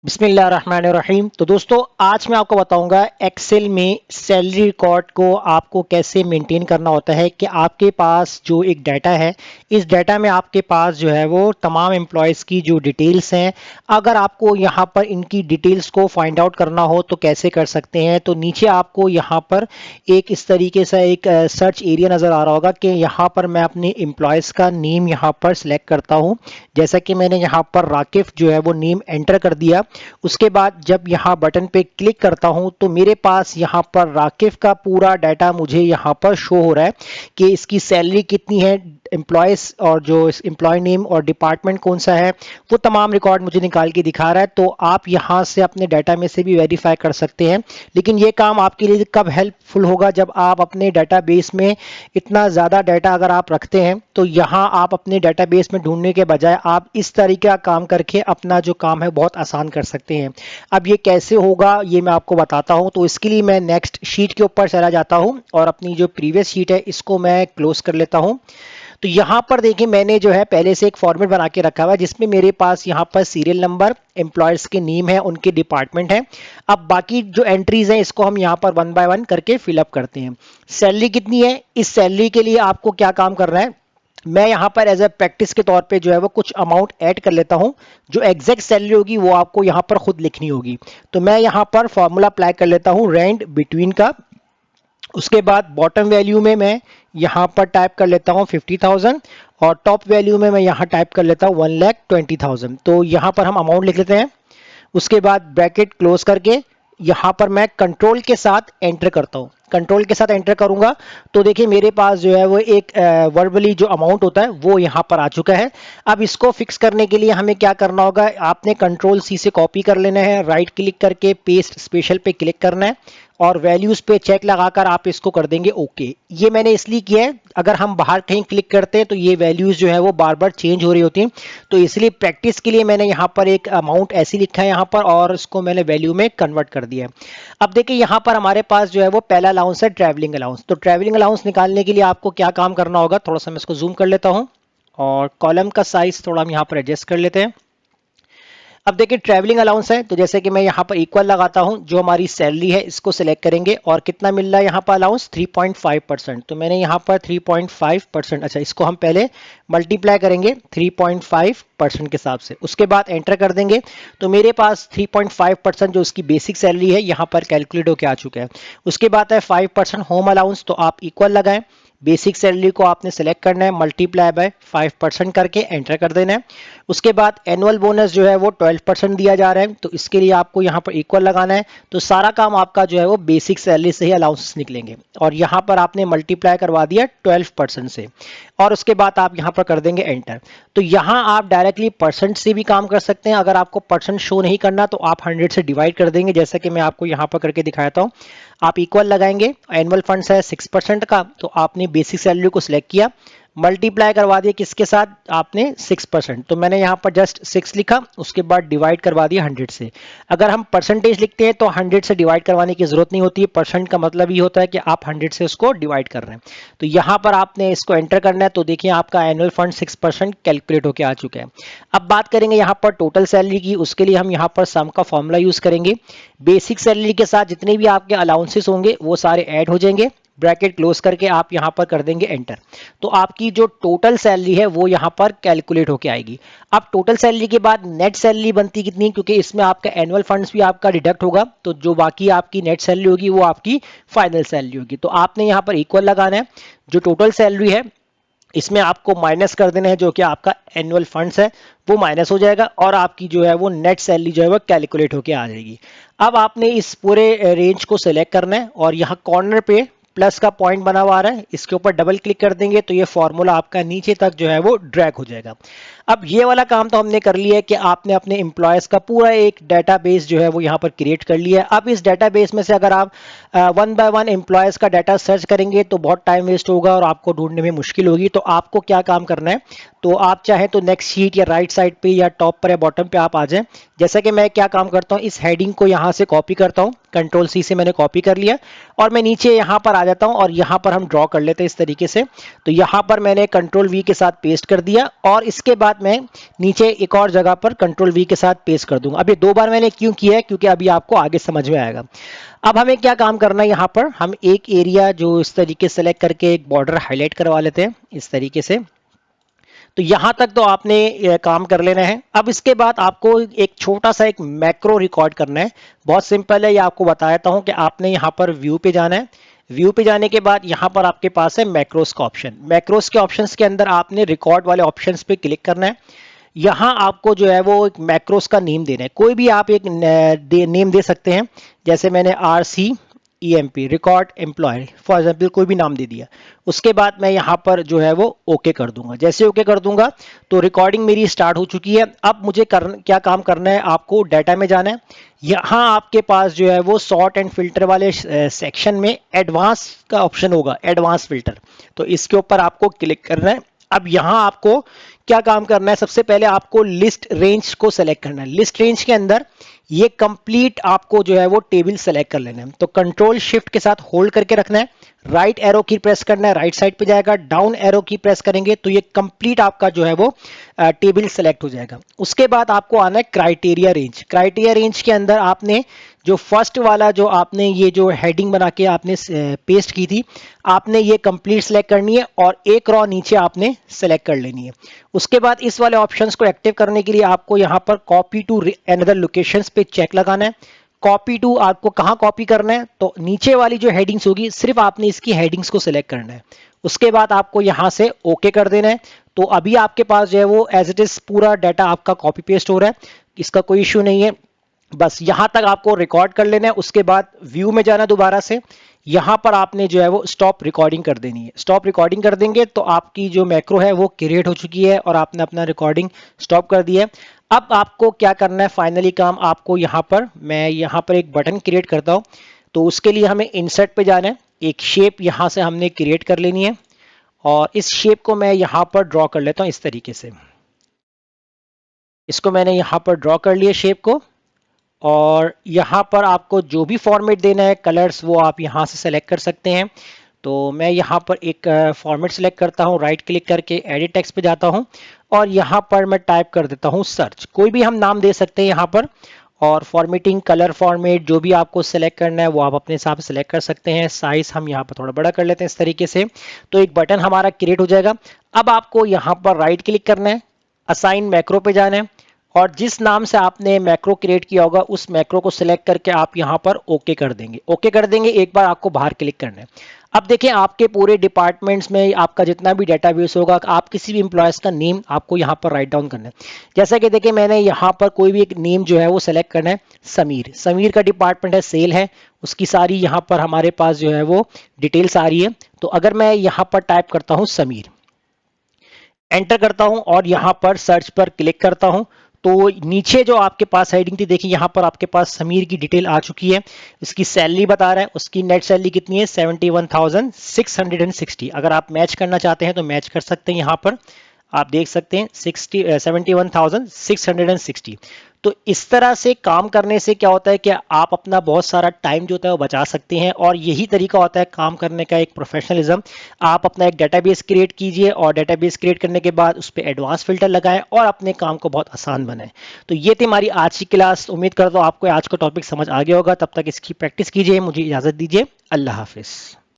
बिस्मिल्लाहिर्रहमानिर्रहीम। तो दोस्तों आज मैं आपको बताऊंगा एक्सेल में सैलरी रिकॉर्ड को आपको कैसे मेंटेन करना होता है कि आपके पास जो एक डाटा है, इस डाटा में आपके पास जो है वो तमाम एम्प्लॉयज़ की जो डिटेल्स हैं, अगर आपको यहाँ पर इनकी डिटेल्स को फाइंड आउट करना हो तो कैसे कर सकते हैं। तो नीचे आपको यहाँ पर एक इस तरीके से एक सर्च एरिया नज़र आ रहा होगा कि यहाँ पर मैं अपने एम्प्लॉयज़ का नेम यहाँ पर सिलेक्ट करता हूँ। जैसा कि मैंने यहाँ पर राकिफ जो है वो नेम एंटर कर दिया। उसके बाद जब यहाँ बटन पे क्लिक करता हूं तो मेरे पास यहाँ पर राकिफ का पूरा डाटा मुझे यहाँ पर शो हो रहा है कि इसकी सैलरी कितनी है, एम्प्लॉयज और जो एम्प्लॉय नेम और डिपार्टमेंट कौन सा है, वो तमाम रिकॉर्ड मुझे निकाल के दिखा रहा है। तो आप यहाँ से अपने डाटा में से भी वेरीफाई कर सकते हैं। लेकिन ये काम आपके लिए कब हेल्पफुल होगा, जब आप अपने डाटाबेस में इतना ज़्यादा डाटा अगर आप रखते हैं तो यहाँ आप अपने डाटाबेस में ढूंढने के बजाय आप इस तरीके का काम करके अपना जो काम है बहुत आसान कर सकते हैं। अब ये कैसे होगा ये मैं आपको बताता हूँ। तो इसके लिए मैं नेक्स्ट शीट के ऊपर चला जाता हूँ और अपनी जो प्रीवियस शीट है इसको मैं क्लोज कर लेता हूँ। तो यहाँ पर देखिए मैंने जो है पहले से एक फॉर्मेट बना के रखा हुआ है जिसमें मेरे पास यहाँ पर सीरियल नंबर, एम्प्लॉयर्स के नेम है, उनके डिपार्टमेंट है। अब बाकी जो एंट्रीज हैं इसको हम यहाँ पर वन बाय वन करके फिलअप करते हैं। सैलरी कितनी है, इस सैलरी के लिए आपको क्या काम करना है, मैं यहाँ पर एज ए प्रैक्टिस के तौर पे जो है वो कुछ अमाउंट ऐड कर लेता हूँ। जो एग्जैक्ट सैलरी होगी वो आपको यहाँ पर खुद लिखनी होगी। तो मैं यहाँ पर फॉर्मूला अप्लाई कर लेता हूँ रेंट बिटवीन का। उसके बाद बॉटम वैल्यू में मैं यहाँ पर टाइप कर लेता हूँ 50,000 और टॉप वैल्यू में मैं यहाँ टाइप कर लेता हूँ 1,20,000। तो यहाँ पर हम अमाउंट लिख लेते हैं। उसके बाद ब्रैकेट क्लोज करके यहाँ पर मैं कंट्रोल के साथ एंटर करता हूँ। कंट्रोल के साथ एंटर करूंगा तो देखिए मेरे पास जो है वो एक वर्बली जो अमाउंट होता है वो यहाँ पर आ चुका है। अब इसको फिक्स करने के लिए हमें क्या करना होगा, आपने कंट्रोल सी से कॉपी कर लेना है, राइट क्लिक करके पेस्ट स्पेशल पे क्लिक करना है और वैल्यूज पे चेक लगाकर आप इसको कर देंगे ओके। ये मैंने इसलिए किया है, अगर हम बाहर कहीं क्लिक करते हैं तो ये वैल्यूज जो है वो बार बार चेंज हो रही होती हैं। तो इसलिए प्रैक्टिस के लिए मैंने यहाँ पर एक अमाउंट ऐसी लिखा है यहाँ पर और इसको मैंने वैल्यू में कन्वर्ट कर दिया है। अब देखिए यहाँ पर हमारे पास जो है वो पहला अलाउंस है ट्रैवलिंग अलाउंस। तो ट्रैवलिंग अलाउंस निकालने के लिए आपको क्या काम करना होगा, थोड़ा सा मैं इसको जूम कर लेता हूँ और कॉलम का साइज थोड़ा हम यहाँ पर एडजस्ट कर लेते हैं। अब देखिए ट्रैवलिंग अलाउंस है तो जैसे कि मैं यहाँ पर इक्वल लगाता हूँ, जो हमारी सैलरी है इसको सिलेक्ट करेंगे और कितना मिल रहा है यहाँ पर अलाउंस 3.5%। तो मैंने यहाँ पर 3.5%, अच्छा इसको हम पहले मल्टीप्लाई करेंगे 3.5% के हिसाब से, उसके बाद एंटर कर देंगे। तो मेरे पास 3.5% जो उसकी बेसिक सैलरी है यहाँ पर कैलकुलेट होकर आ चुका है। उसके बाद है 5% होम अलाउंस, तो आप इक्वल लगाएं, बेसिक सैलरी को आपने सेलेक्ट करना है, मल्टीप्लाई बाय 5% करके एंटर कर देना है। उसके बाद एनुअल बोनस जो है वो 12% दिया जा रहा है, तो इसके लिए आपको यहाँ पर इक्वल लगाना है। तो सारा काम आपका जो है वो बेसिक सैलरी से ही अलाउंसेस निकलेंगे और यहाँ पर आपने मल्टीप्लाई करवा दिया 12% से और उसके बाद आप यहाँ पर कर देंगे एंटर। तो यहाँ आप डायरेक्टली परसेंट से भी काम कर सकते हैं। अगर आपको परसेंट शो नहीं करना तो आप 100 से डिवाइड कर देंगे, जैसा कि मैं आपको यहाँ पर करके दिखाता हूँ। आप इक्वल लगाएंगे, एनुअल फंड्स है 6% का, तो आपने बेसिक सैलरी को सिलेक्ट किया, मल्टीप्लाई करवा दिया किसके साथ, आपने 6%। तो मैंने यहाँ पर जस्ट 6 लिखा, उसके बाद डिवाइड करवा दिया 100 से। अगर हम परसेंटेज लिखते हैं तो 100 से डिवाइड करवाने की जरूरत नहीं होती है, परसेंट का मतलब ये होता है कि आप 100 से उसको डिवाइड कर रहे हैं। तो यहाँ पर आपने इसको एंटर करना है। तो देखिए आपका एनुअल फंड 6% कैलकुलेट होकर आ चुका है। अब बात करेंगे यहाँ पर टोटल सैलरी की, उसके लिए हम यहाँ पर सम का फॉर्मूला यूज करेंगे। बेसिक सैलरी के साथ जितने भी आपके अलाउंसेस होंगे वो सारे ऐड हो जाएंगे, ब्रैकेट क्लोज करके आप यहां पर कर देंगे एंटर। तो आपकी जो टोटल सैलरी है वो यहां पर कैलकुलेट होके आएगी। अब टोटल सैलरी के बाद नेट सैलरी बनती कितनी, क्योंकि इसमें आपका एनुअल फंड्स भी आपका डिडक्ट होगा, तो जो बाकी आपकी नेट सैलरी होगी वो आपकी फाइनल सैलरी होगी। तो आपने यहां पर इक्वल लगाना है, जो टोटल सैलरी है इसमें आपको माइनस कर देना है, जो कि आपका एनुअल फंड्स है वो माइनस हो जाएगा और आपकी जो है वो नेट सैलरी जो है वो कैलकुलेट होके आ जाएगी। अब आपने इस पूरे रेंज को सिलेक्ट करना है और यहाँ कॉर्नर पे प्लस का पॉइंट बना हुआ आ रहा है, इसके ऊपर डबल क्लिक कर देंगे तो ये फॉर्मूला आपका नीचे तक जो है वो ड्रैग हो जाएगा। अब ये वाला काम तो हमने कर लिया है कि आपने अपने एम्प्लॉयज का पूरा एक डाटाबेस जो है वो यहाँ पर क्रिएट कर लिया है। अब इस डाटाबेस में से अगर आप वन बाय वन एम्प्लॉयज का डाटा सर्च करेंगे तो बहुत टाइम वेस्ट होगा और आपको ढूंढने में मुश्किल होगी। तो आपको क्या काम करना है, तो आप चाहें तो नेक्स्ट शीट या राइट साइड पे या टॉप पर या बॉटम पे आप आ जाएं। जैसा कि मैं क्या काम करता हूं, इस हेडिंग को यहां से कॉपी करता हूं, कंट्रोल सी से मैंने कॉपी कर लिया और मैं नीचे यहां पर आ आ जाता हूं और यहां पर हम ड्रॉ कर लेते हैं इस तरीके से। तो यहां पर मैंने कंट्रोल वी के साथ पेस्ट कर दिया और इसके बाद मैं नीचे एक और जगह पर कंट्रोल वी के साथ पेस्ट कर दूंगा। अब ये 2 बार मैंने क्यों किया है, क्योंकि अभी आपको आगे समझ में आएगा। अब हमें क्या काम करना है, यहाँ पर हम एक एरिया जो इस तरीके से सेलेक्ट करके एक बॉर्डर हाईलाइट करवा लेते हैं इस तरीके से। तो यहां तक तो आपने काम कर लेना है। अब इसके बाद आपको एक छोटा सा एक मैक्रो रिकॉर्ड करना है। बहुत सिंपल है, ये आपको बताता हूं कि आपने यहां पर व्यू पे जाना है। व्यू पे जाने के बाद यहां पर आपके पास है मैक्रोस का ऑप्शन। मैक्रोस के ऑप्शंस के अंदर आपने रिकॉर्ड वाले ऑप्शंस पे क्लिक करना है। यहां आपको जो है वो एक मैक्रोस का नेम देना है। कोई भी आप एक नेम दे सकते हैं, जैसे मैंने RCEMP record employ for example कोई भी नाम दे दिया। उसके बाद मैं यहां पर जो है वो ओके कर दूंगा। जैसे ओके कर दूंगा तो रिकॉर्डिंग मेरी स्टार्ट हो चुकी है। अब मुझे क्या काम करना है, आपको डाटा में जाना है। यहां आपके पास जो है वो सॉर्ट एंड फिल्टर वाले सेक्शन में एडवांस का ऑप्शन होगा, एडवांस फिल्टर। तो इसके ऊपर आपको क्लिक करना है। अब यहां आपको क्या काम करना है, सबसे पहले आपको लिस्ट रेंज को सेलेक्ट करना है। लिस्ट रेंज के अंदर ये कंप्लीट आपको जो है वो टेबल सेलेक्ट कर लेना है। तो कंट्रोल शिफ्ट के साथ होल्ड करके रखना है, राइट एरो की प्रेस करना है, राइट साइड पे जाएगा, डाउन एरो की प्रेस करेंगे तो ये कंप्लीट आपका जो है वो टेबल सेलेक्ट हो जाएगा। उसके बाद आपको आना है क्राइटेरिया रेंज। क्राइटेरिया रेंज के अंदर आपने जो फर्स्ट वाला जो आपने ये जो हेडिंग बना के आपने पेस्ट की थी, आपने ये कंप्लीट सेलेक्ट करनी है और एक रो नीचे आपने सेलेक्ट कर लेनी है। उसके बाद इस वाले ऑप्शंस को एक्टिव करने के लिए आपको यहां पर कॉपी टू अनदर लोकेशंस पे चेक लगाना है। कॉपी टू आपको कहां कॉपी करना है, तो नीचे वाली जो हेडिंग्स होगी सिर्फ आपने इसकी हेडिंग्स को सिलेक्ट करना है। उसके बाद आपको यहां से ओके कर देना है। तो अभी आपके पास जो है वो एज इट इज पूरा डाटा आपका कॉपी पेस्ट हो रहा है, इसका कोई इश्यू नहीं है। बस यहां तक आपको रिकॉर्ड कर लेना है। उसके बाद व्यू में जाना दोबारा से, यहां पर आपने जो है वो स्टॉप रिकॉर्डिंग कर देनी है। स्टॉप रिकॉर्डिंग कर देंगे तो आपकी जो मैक्रो है वो क्रिएट हो चुकी है और आपने अपना रिकॉर्डिंग स्टॉप कर दिया है। अब आपको क्या करना है, फाइनली काम आपको यहां पर, मैं यहां पर एक बटन क्रिएट करता हूं। तो उसके लिए हमें इंसर्ट पे जाना है, एक शेप यहां से हमने क्रिएट कर लेनी है और इस शेप को मैं यहां पर ड्रॉ कर लेता हूं इस तरीके से। इसको मैंने यहां पर ड्रॉ कर लिया शेप को और यहाँ पर आपको जो भी फॉर्मेट देना है कलर्स वो आप यहाँ से सेलेक्ट कर सकते हैं। तो मैं यहाँ पर एक फॉर्मेट सेलेक्ट करता हूँ, राइट क्लिक करके एडिट टेक्स्ट पे जाता हूँ और यहाँ पर मैं टाइप कर देता हूँ सर्च। कोई भी हम नाम दे सकते हैं यहाँ पर और फॉर्मेटिंग कलर फॉर्मेट जो भी आपको सेलेक्ट करना है वो आप अपने हिसाब से सेलेक्ट कर सकते हैं। साइज हम यहाँ पर थोड़ा बड़ा कर लेते हैं इस तरीके से। तो एक बटन हमारा क्रिएट हो जाएगा। अब आपको यहाँ पर राइट क्लिक करना है, असाइन मैक्रो पे जाना है और जिस नाम से आपने मैक्रो क्रिएट किया होगा उस मैक्रो को सिलेक्ट करके आप यहां पर ओके कर देंगे। ओके कर देंगे, एक बार आपको बाहर क्लिक करना है। अब देखिए आपके पूरे डिपार्टमेंट्स में आपका जितना भी डेटाबेस होगा, आप किसी भी एम्प्लॉयज का नेम आपको यहां पर राइट डाउन करना है। जैसा कि देखिए मैंने यहां पर कोई भी एक नेम जो है वो सेलेक्ट करना है, समीर। समीर का डिपार्टमेंट है सेल है, उसकी सारी यहां पर हमारे पास जो है वो डिटेल्स आ रही है। तो अगर मैं यहां पर टाइप करता हूं समीर, एंटर करता हूं और यहां पर सर्च पर क्लिक करता हूं तो नीचे जो आपके पास हेडिंग थी देखिए यहां पर आपके पास समीर की डिटेल आ चुकी है। इसकी सैलरी बता रहा है, उसकी नेट सैलरी कितनी है 71,660। अगर आप मैच करना चाहते हैं तो मैच कर सकते हैं। यहां पर आप देख सकते हैं 71,660। तो इस तरह से काम करने से क्या होता है कि आप अपना बहुत सारा टाइम जो होता है वो बचा सकते हैं और यही तरीका होता है काम करने का, एक प्रोफेशनलिज्म। आप अपना एक डेटाबेस क्रिएट कीजिए और डेटाबेस क्रिएट करने के बाद उस पर एडवांस फिल्टर लगाएं और अपने काम को बहुत आसान बनाएं। तो ये थी हमारी आज की क्लास। उम्मीद करता हूँ आपको आज का टॉपिक समझ आ गया होगा। तब तक इसकी प्रैक्टिस कीजिए। मुझे इजाजत दीजिए। अल्लाह हाफिज।